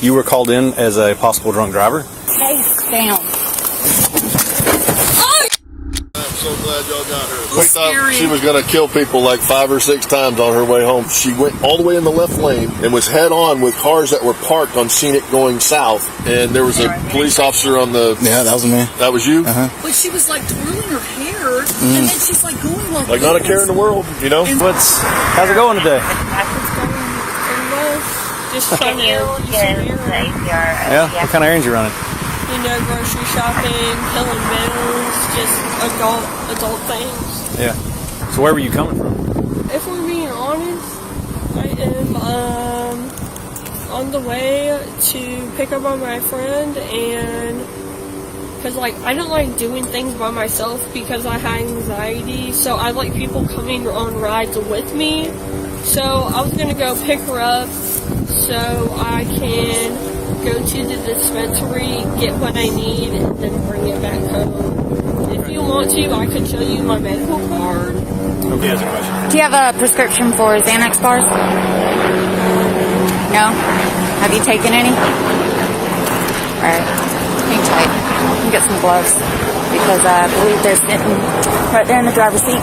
You were called in as a possible drunk driver? Case found. I'm so glad y'all got her. We thought she was going to kill people like 5 or 6 times on her way home. She went all the way in the left lane and was head on with cars that were parked on Scenic going south. And there was a police officer on the... Yeah, that was me. That was you? Uh-huh. But she was like twirling her hair, and then she's like going Like not a care in the world, you know? How's it going today? just trying to Yeah? What kind of errands you running? you know, grocery shopping, killing bills, just adult things. Yeah. So where were you coming from? If we're being honest, I am on the way to pick up on my friend, and because like I don't like doing things by myself because I have anxiety, so I like people coming on rides with me. So I was gonna go pick her up so I can go to the dispensary, get what I need, and then bring it back home. If you want to, I could show you my medical card. Okay, that's a question. Do you have a prescription for Xanax bars? No? Have you taken any? Alright. Hang tight. Let me get some gloves. Because I believe they're sitting right there in the driver's seat.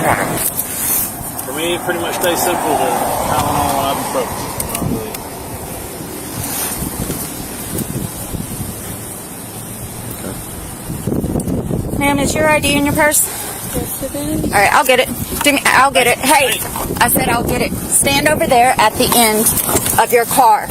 For me, it pretty much stays simple to Tylenol and ibuprofen. Ma'am, is your ID in your purse? Yes, it is. Alright, I'll get it. I'll get it. Hey, I said I'll get it. Stand over there at the end of your car.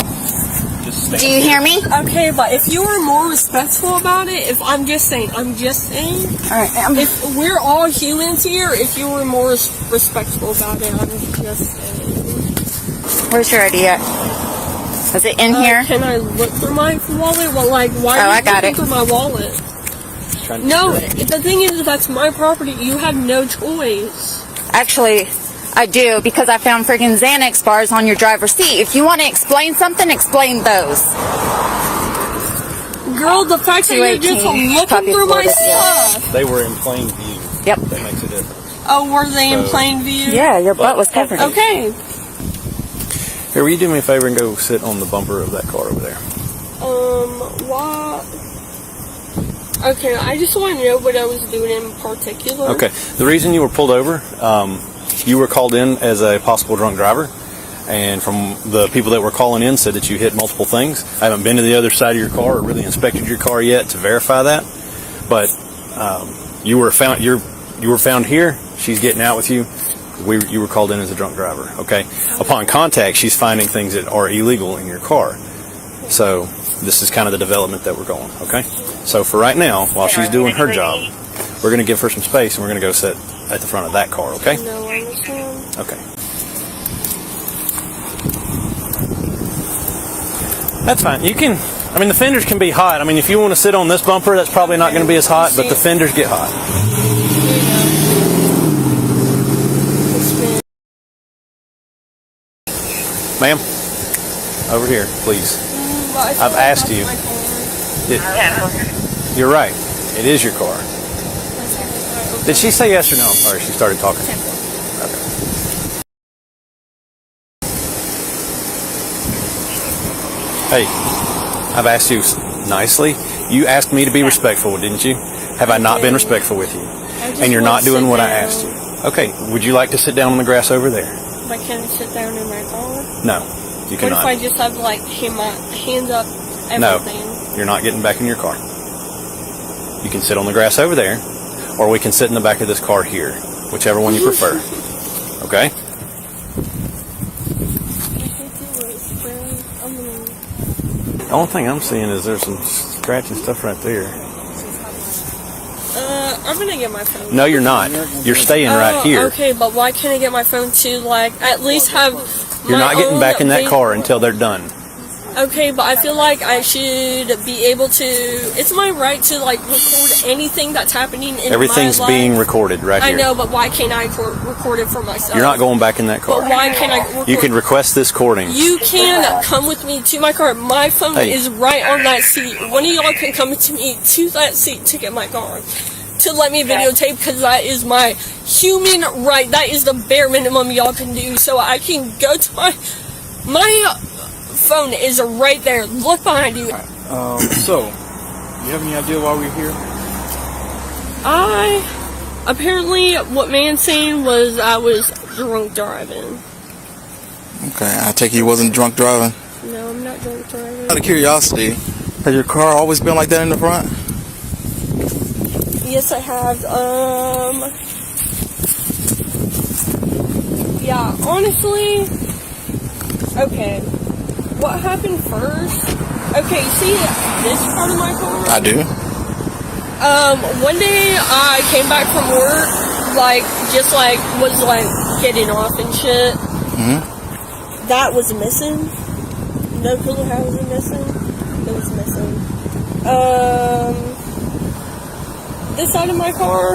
Do you hear me? Okay, but if you were more respectful about it, I'm just saying. Alright, if we're all humans here, if you were more respectful about it, I'm just saying. where's your ID at? Is it in here? Can I look for my wallet? Well, like, why are you looking for my wallet? No, the thing is, that's my property. You have no choice. Actually, I do, because I found freaking Xanax bars on your driver's seat. If you want to explain something, explain those. Girl, the fact that you're just looking through my stuff. They were in plain view. Yep. That makes a difference. Oh, were they in plain view? Yeah, your butt was covered. Okay. Here, will you do me a favor and go sit on the bumper of that car over there? What? Okay, I just want to know what I was doing in particular. Okay. The reason you were pulled over, you were called in as a possible drunk driver. And from the people that were calling in said that you hit multiple things. I haven't been to the other side of your car or really inspected your car yet to verify that. But you were found here. She's getting out with you. You were called in as a drunk driver. Okay. Upon contact, she's finding things that are illegal in your car. So this is kind of the development that we're going. Okay. So for right now, while she's doing her job, we're going to give her some space and we're going to go sit at the front of that car. Okay. No, I understand. Okay. That's fine. You can, I mean, the fenders can be hot. I mean, if you want to sit on this bumper, that's probably not going to be as hot, but the fenders get hot. Ma'am, over here, please. I've asked you. You're right. It is your car. Did she say yes or no? I'm sorry, she started talking. Hey, I've asked you nicely. You asked me to be respectful, didn't you? Have I not been respectful with you? And you're not doing what I asked you. Okay, would you like to sit down on the grass over there? But can I sit down in my car? No, you cannot. What if I just have like my hands up, everything? No, you're not getting back in your car. You can sit on the grass over there, or we can sit in the back of this car here, whichever one you prefer. Okay? The only thing I'm seeing is there's some scratching stuff right there. I'm gonna get my phone. No, you're not. You're staying right here. Okay, but why can't I get my phone to, like, at least have You're not getting back in that car until they're done. Okay, but I feel like I should be able to, it's my right to, like, record anything that's happening in my life. Everything's being recorded right here. I know, but why can't I record it for myself? You're not going back in that car. But why can't I record? You can request this recording. You can come with me to my car. My phone is right on that seat. One of y'all can come to me to that seat to get my car. To let me videotape, because that is my human right. That is the bare minimum y'all can do. So I can go to my phone is right there. Look behind you. So, you have any idea why we're here? Apparently, what man's saying was I was drunk driving. Okay, I take it you wasn't drunk driving. No, I'm not drunk driving. Out of curiosity, has your car always been like that in the front? Yes, I have. Yeah, honestly, okay. What happened first? Okay, see this part of my car? I do. One day I came back from work, was getting off and shit. Mm-hmm. That was missing. No clue how was it missing. It was missing. This side of my car,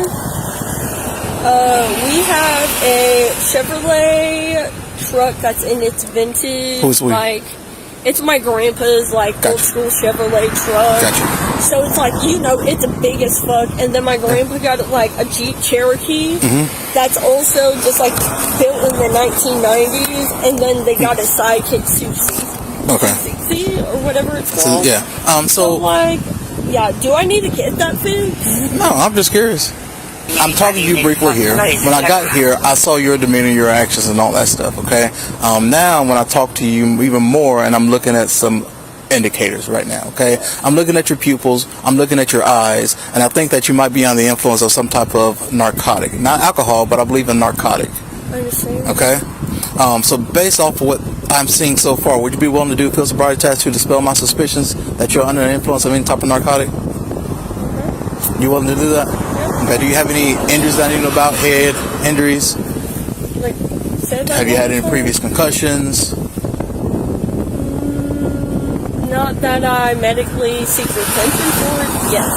we have a Chevrolet truck that's in its vintage. Who's we? It's my grandpa's old school Chevrolet truck. Gotcha. So it's it's big as fuck. And then my grandpa got a Jeep Cherokee that's also just built in the 1990s. And then they got a sidekick Susie. Okay. Susie or whatever it's called. So, yeah. Yeah, do I need to get that fixed? No, I'm just curious. I'm talking to you briefly here. When I got here, I saw your demeanor, your actions, and all that stuff, okay? Now, when I talk to you even more, and I'm looking at some indicators right now, okay? I'm looking at your pupils, I'm looking at your eyes, and I think that you might be on the influence of some type of narcotic. Not alcohol, but I believe in narcotic. I understand. Okay? So based off of what I'm seeing so far, would you be willing to do a field sobriety test to dispel my suspicions that you're under the influence of any type of narcotic? You willing to do that? Okay, do you have any injuries that I need to know about? Head injuries? Have you had any previous concussions? Not that I medically seek attention for. Yes.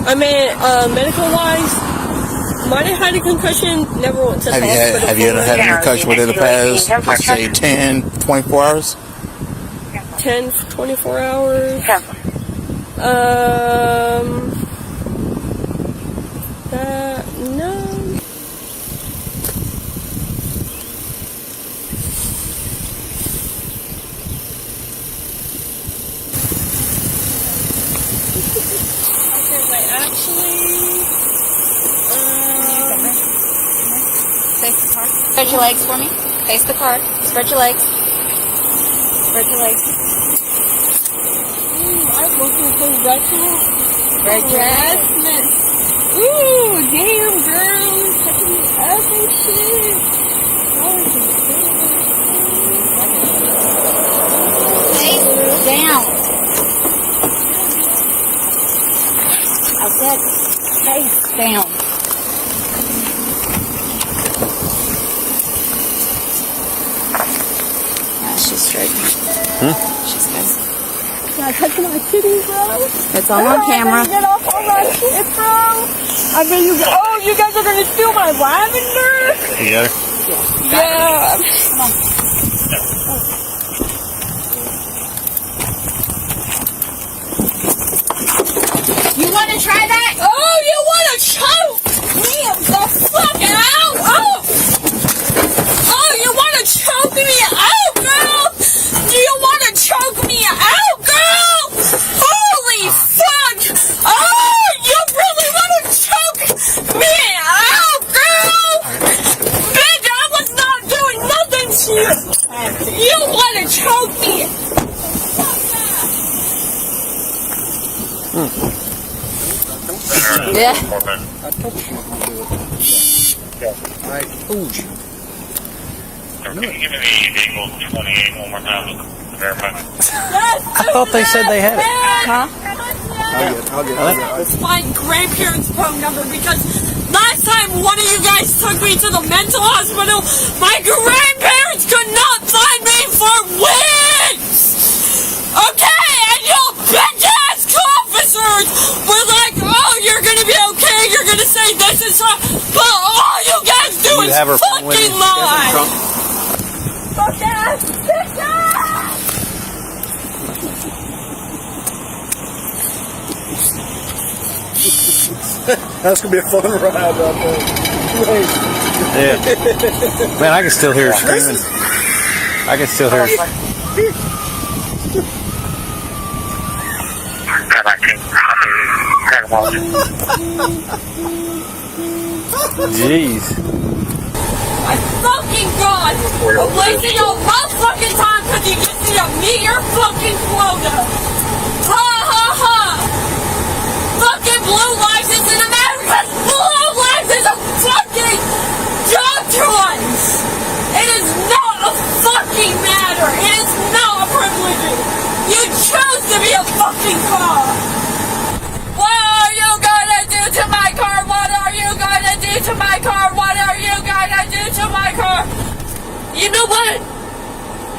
I mean, medical-wise, might have had a concussion, never went to the hospital. Have you ever had a concussion within the past, let's say, 10, 24 hours? 10, 24 hours? No. Okay, wait, actually, Face the car. Spread your legs for me. Face the car. Spread your legs. Spread your legs. I'm looking for retro. Spread your legs. Harassment. Ooh, damn, girl. Touching me up and shit. Face down. I said face down. She's straight. She's good. Can I touch my titties, bro? It's all on camera. Get off all my shit, bro. I bet you guys are gonna steal my lavender? You got her? Yeah. Come on. You want to try that? Oh, you want to choke me the fuck out? Oh, you want to choke me out, girl? Do you want to choke me out, girl? Holy fuck! Oh, you really want to choke me out, girl? Bitch, I was not doing nothing to you. You want to choke me? Yeah. I told you not to do it. I told you. Can you give me the vehicle 28 one more time to verify? I thought they said they had it. Huh? I'll get it. It's my grandparents' phone number because last time one of you guys took me to the mental hospital, my grandparents could not find me for weeks! Okay, and you bitch-ass officers were like, oh, you're gonna be okay, you're gonna say this is wrong, but all you guys do is have her phone with fucking you? lie! Fuck-ass bitches! That's gonna be a fun ride out there. Yeah. Man, I can still hear her screaming. I can still hear her. Jeez. My fucking God! I'm wasting your motherfucking time because you just need to meet your fucking quota! Ha ha ha! Fucking blue lives isn't a matter because blue lives is a fucking job choice! It is not a fucking matter! It is not a privilege! You chose to be a fucking car! What are you gonna do to my car? What are you gonna do to my car? What are you gonna do to my car? You know what?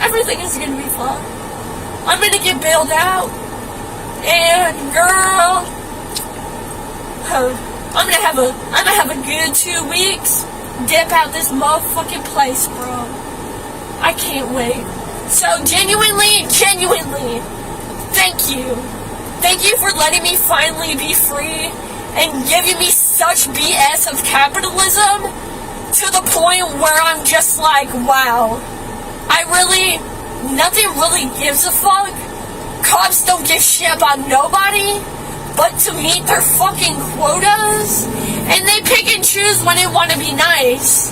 Everything is gonna be fine. I'm gonna get bailed out. And girl, I'm gonna have a good 2 weeks. Dip out this motherfucking place, bro. I can't wait. So genuinely, thank you. Thank you for letting me finally be free and giving me such BS of capitalism to the point where I'm just like, wow. Nothing really gives a fuck. Cops don't give shit about nobody but to meet their fucking quotas. And they pick and choose when they want to be nice.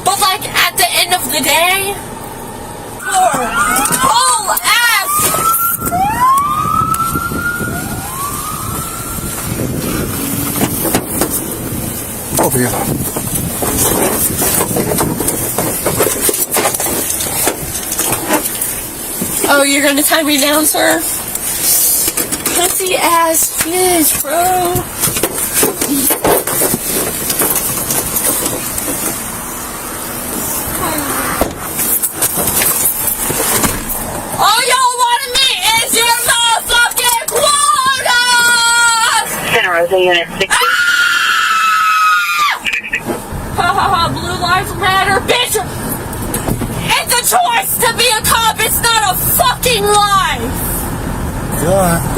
But like at the end of the day, whole ass. Over here. Oh, you're gonna tie me down, sir? Pussy ass bitch, bro. All y'all want of me is your motherfucking quota! Santa Rosa, Unit 60. Ha ha ha, blue lives matter, bitch! It's a choice to be a cop, it's not a fucking life! Go on.